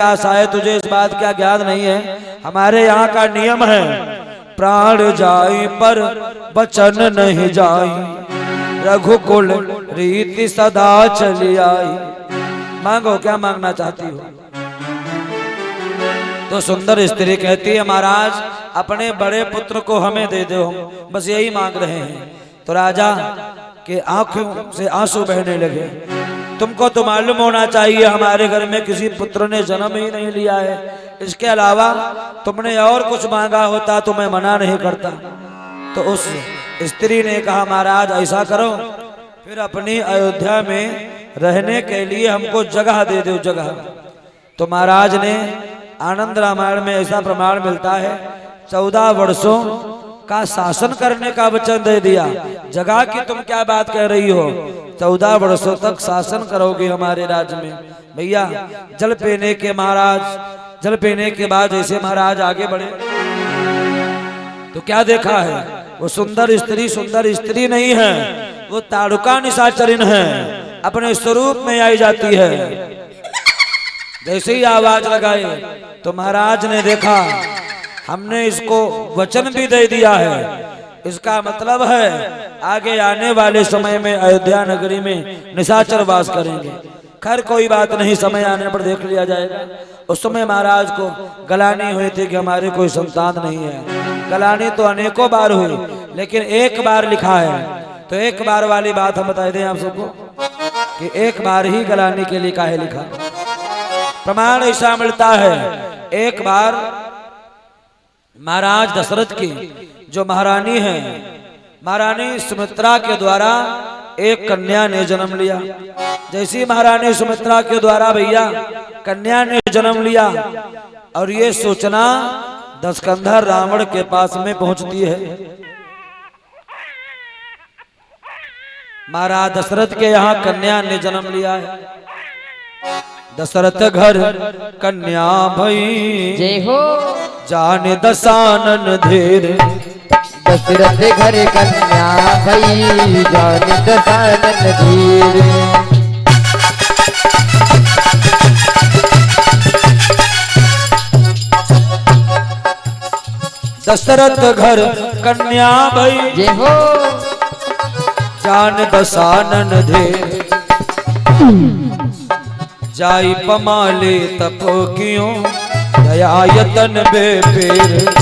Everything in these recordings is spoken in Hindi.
शायद तुझे इस बात का ज्ञान नहीं है, हमारे यहाँ का नियम है प्राण जाई पर वचन नहीं जाई, रघुकुल रीति सदा चली आई। मांगो क्या मांगना चाहती हो। तो सुंदर स्त्री कहती है महाराज अपने बड़े पुत्र को हमें दे दो, बस यही मांग रहे हैं। तो राजा के आंखों से आंसू बहने लगे। तुमको तो मालूम होना चाहिए हमारे घर में किसी पुत्र ने जन्म ही नहीं लिया है, इसके अलावा तुमने और कुछ मांगा होता तो मैं मना नहीं करता। तो उस स्त्री ने कहा महाराज ऐसा करो फिर अपनी अयोध्या में रहने के लिए हमको जगह दे दो, जगह। तो महाराज ने आनंद रामायण में ऐसा प्रमाण मिलता है 14 वर्षों का शासन करने का वचन दे दिया। जगह की तुम क्या बात कह रही हो, 14 वर्षों तक शासन करोगे हमारे राज्य में। भैया जल पीने के बाद जैसे महाराज आगे बढ़े तो क्या देखा है, वो सुंदर स्त्री नहीं है, वो ताड़ुका निशाचरिन है, अपने स्वरूप में आई जाती है। जैसे ही आवाज लगाई तो महाराज ने देखा हमने इसको वचन भी दे दिया है, इसका मतलब है आगे आने वाले समय में अयोध्या नगरी में निशाचर वास करेंगे। खैर कोई बात नहीं, समय आने पर देख लिया जाएगा। उस समय महाराज को गलानी हुई थी कि हमारे कोई संतान नहीं है। गलानी तो अनेकों बार हुई लेकिन एक बार लिखा है, तो एक बार वाली बात हम बता दें आप सबको कि एक बार ही गलानी के लिए काहे लिखा। प्रमाण ऐसा मिलता है एक बार महाराज दशरथ की जो महारानी है, महारानी सुमित्रा के द्वारा एक कन्या ने जन्म लिया। जैसी महारानी सुमित्रा के द्वारा भैया कन्या ने जन्म लिया और ये सूचना दशकंधर रावण के पास में पहुंचती है। महाराज दशरथ के यहाँ कन्या ने जन्म लिया है। दशरथ घर कन्या भई जय हो जाने दसानन धीर। दशरथ घर कन्या भई जाने दसानन धीर। दशरथ घर कन्या भई जय हो जान दसानन धीर। जाई पमाले तप क्यों दया यतन बेपेर।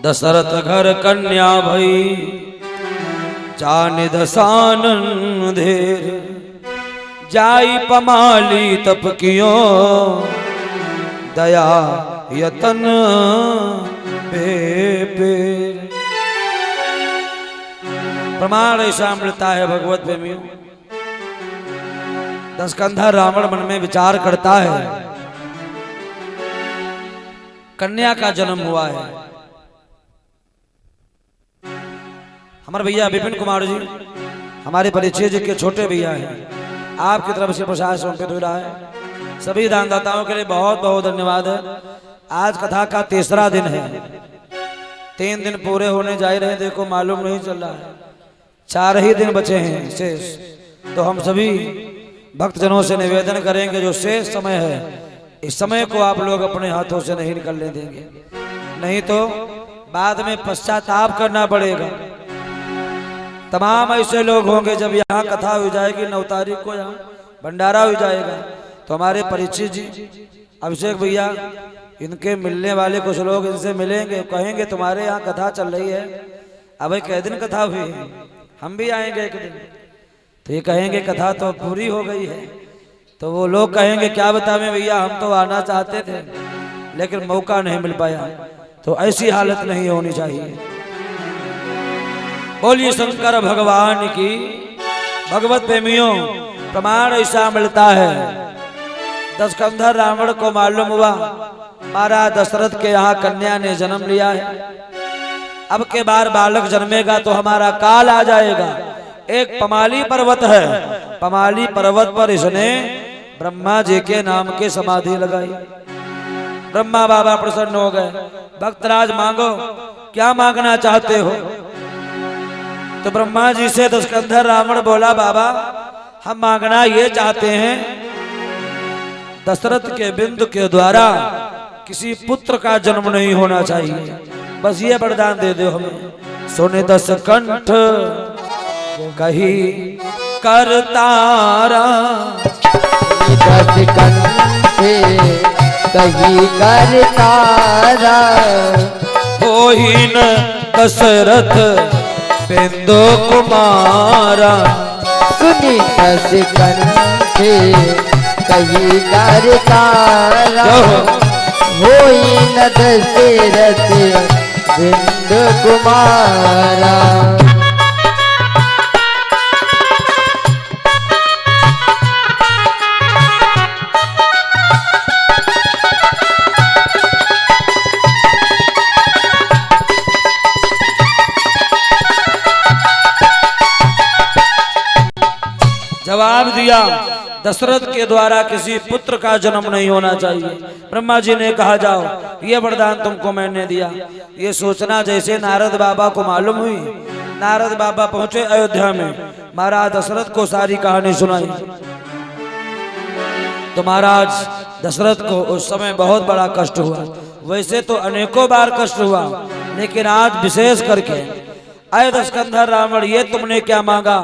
दशरथ घर कन्या भई जान दसानन धीर। जाई पमाली तप कियो दया यतन बेपेर। प्रमाण ऐसा मिलता है भगवत प्रेमियों। दशकंधर रावण मन में विचार करता है कन्या का जन्म हुआ है। हमारे भैया विपिन कुमार जी हमारे परिचय जी के छोटे भैया हैं, आपकी तरफ से प्रसाद समर्पित हो रहा है। सभी दानदाताओं के लिए बहुत बहुत धन्यवाद है। आज कथा का 3रा दिन है, 3 दिन पूरे होने जा रहे हैं, देखो मालूम नहीं चल रहा है, 4 ही दिन बचे हैं शेष। तो हम सभी भक्तजनों से निवेदन करेंगे जो शेष समय है इस समय को आप लोग अपने हाथों से नहीं निकलने देंगे, नहीं तो बाद में पश्चाताप करना पड़ेगा। तमाम ऐसे लोग होंगे जब यहाँ कथा हो जाएगी 9 तारीख को यहाँ भंडारा हो जाएगा तो हमारे परिचित जी अभिषेक भैया इनके मिलने वाले कुछ लोग इनसे मिलेंगे, कहेंगे तुम्हारे यहाँ कथा चल रही है, अब कै दिन कथा हुई, हम भी आएंगे एक दिन। तो ये कहेंगे कथा तो पूरी हो गई है, तो वो लोग कहेंगे क्या बतावें भैया हम तो आना चाहते थे लेकिन मौका नहीं मिल पाया। तो ऐसी हालत नहीं होनी चाहिए। बोलिए शंकर भगवान की। भगवत प्रेमियों प्रमाण ऐसा मिलता है दशकंधर रावण को मालूम हुआ महाराज दशरथ के यहाँ कन्या ने जन्म लिया है। अब के बार बालक जन्मेगा तो हमारा काल आ जाएगा। एक पमाली पर्वत है, पमाली पर्वत पर इसने ब्रह्मा जी के नाम के समाधि लगाई। ब्रह्मा बाबा प्रसन्न हो गए। भक्तराज मांगो, क्या मांगना चाहते हो? तो ब्रह्मा जी से दशकंधर रावण बोला, बाबा हम मांगना ये चाहते हैं, दशरथ के बिंदु के द्वारा किसी पुत्र का जन्म नहीं होना चाहिए, बस ये वरदान दे दो हमें। सुने दशकंठ कही करतारा, दशकंठ कही करतारा, होई न दशरथ बिंदु कुमारा। सुनी दशकंठ कही करतारा, होई न दशरथ बिंदु कुमारा। जवाब दिया, दशरथ के द्वारा किसी पुत्र का जन्म नहीं होना चाहिए। ब्रह्मा जी ने कहा, जाओ ये वरदान तुमको मैंने दिया। ये सोचना जैसे नारद बाबा को मालूम हुई। नारद बाबा पहुंचे अयोध्या में, महाराज दशरथ को सारी कहानी सुनाई। तो महाराज दशरथ को उस समय बहुत बड़ा कष्ट हुआ। वैसे तो अनेकों बार कष्ट हुआ, लेकिन आज विशेष करके, अय दशकंधर रावण ये तुमने क्या मांगा?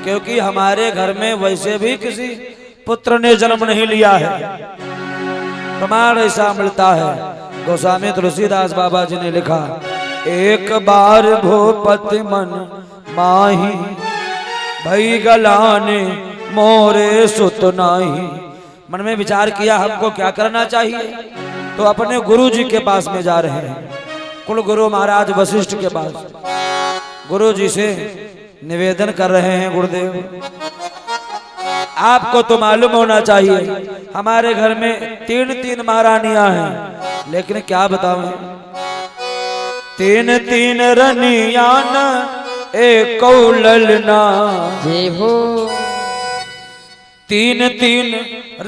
क्योंकि हमारे घर में वैसे भी किसी पुत्र ने जन्म नहीं लिया है। प्रमाण ऐसा मिलता है, गोस्वामी तुलसीदास बाबा जी ने लिखा, एक बार भूपति मन माही, भई गलाने मोरे सुत नाही। मन में विचार किया हमको क्या करना चाहिए, तो अपने गुरु जी के पास में जा रहे हैं, कुल गुरु महाराज वशिष्ठ के पास। गुरु जी से निवेदन कर रहे हैं, गुरुदेव आपको तो मालूम होना चाहिए हमारे घर में तीन तीन महारानियां हैं, लेकिन क्या बताऊं, तीन तीन रनियां न एक ललना। जय हो। तीन तीन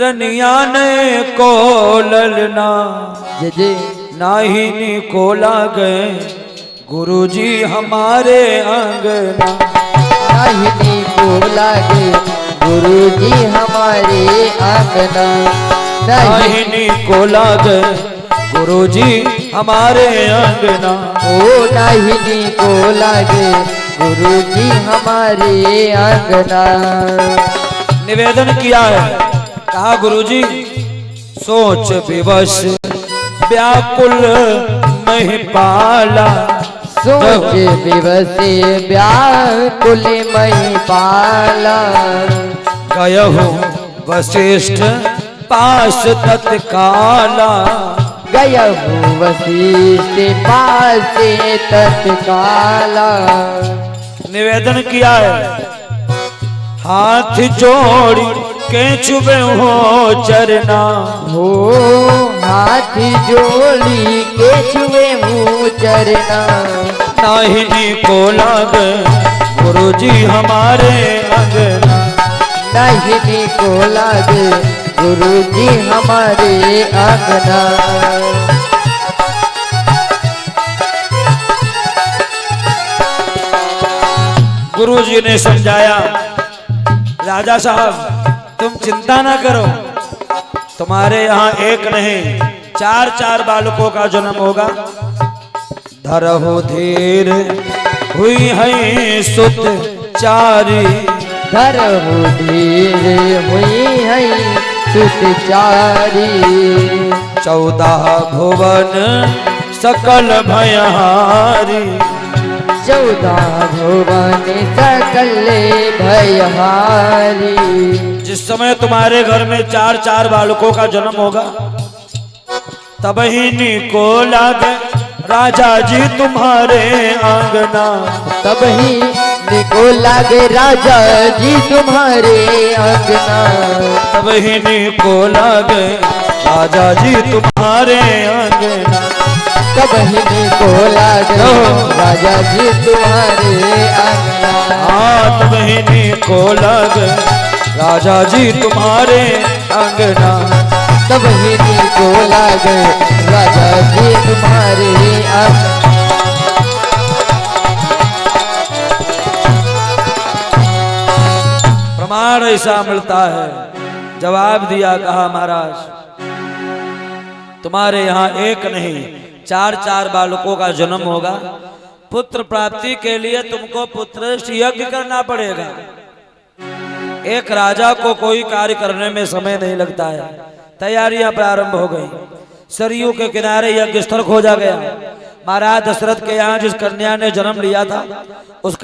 रनियां न एक ललना, जय जय। नाहिनी को लागे गुरुजी हमारे अंगना। नाहिनी को लागे गुरुजी हमारे अंगना। नाहिनी को लागे गुरुजी हमारे अंगना। ओ नाहिनी को लागे गुरुजी हमारे अंगना। निवेदन किया है, कहा गुरुजी सोच विवश व्याकुल महिपाला। सोच विवसे व्याकुल महिपाला। गयहु वशिष्ठ पास तत्काला। गयहु वशिष्ठ पास तत्काला। निवेदन किया है, हाथ जोड़ी के छुबे हो चरना। हो हाथ जोड़ी के छुए हूँ चरना। नाहिनी को लागे गुरुजी हमारे अंगना। नाहिनी को लागे गुरुजी हमारे अंगना। गुरुजी ने समझाया, राजा साहब तुम चिंता ना करो, तुम्हारे यहाँ एक नहीं चार चार बालकों का जन्म होगा। धरहु धीर हुई है सुत चारी। धरहु धीर हुई है सुत चारी। 14 भुवन सकल भयहारी। 14 भुवन सकल भयहारी। जिस समय तुम्हारे घर में चार चार बालकों का जन्म होगा, तब ही नीको लागे राजा जी तुम्हारे आंगना। तब ही निको लागे राजा जी तुम्हारे अंगना। तब ही को लागे राजा जी तुम्हारे अंगना। तब ही निको लागे राजा जी तुम्हारे अंगना। हाँ तब ही को लागे राजा जी तुम्हारे अंगना। तब ही निको लागे राजा जी तुम्हारे अंगना। प्रमाण ऐसा मिलता है। जवाब दिया, कहा महाराज तुम्हारे यहाँ एक नहीं 4 बालकों का जन्म होगा। पुत्र प्राप्ति के लिए तुमको पुत्र यज्ञ करना पड़ेगा। एक राजा को कोई कार्य करने में समय नहीं लगता है। तैयारियां प्रारंभ हो गई। सरयू के किनारे यज्ञ स्थल खोजा गया। महाराज दशरथ के यहाँ जिस कन्या ने जन्म लिया था उस